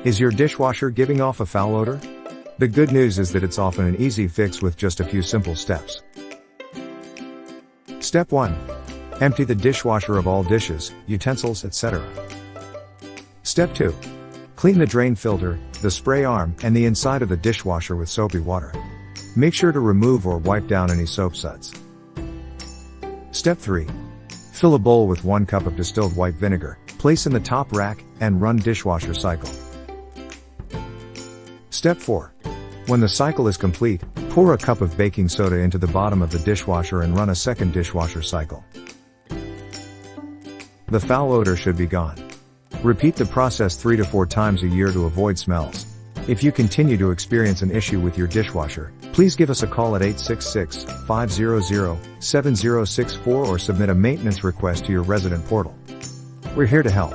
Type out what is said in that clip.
Is your dishwasher giving off a foul odor? The good news is that it's often an easy fix with just a few simple steps. Step 1. Empty the dishwasher of all dishes, utensils, etc. Step 2. Clean the drain filter, the spray arm, and the inside of the dishwasher with soapy water. Make sure to remove or wipe down any soap suds. Step 3. Fill a bowl with 1 cup of distilled white vinegar, place in the top rack, and run dishwasher cycle. Step 4. When the cycle is complete, pour a cup of baking soda into the bottom of the dishwasher and run a second dishwasher cycle. The foul odor should be gone. Repeat the process 3 to 4 times a year to avoid smells. If you continue to experience an issue with your dishwasher, please give us a call at 866-500-7064 or submit a maintenance request to your resident portal. We're here to help.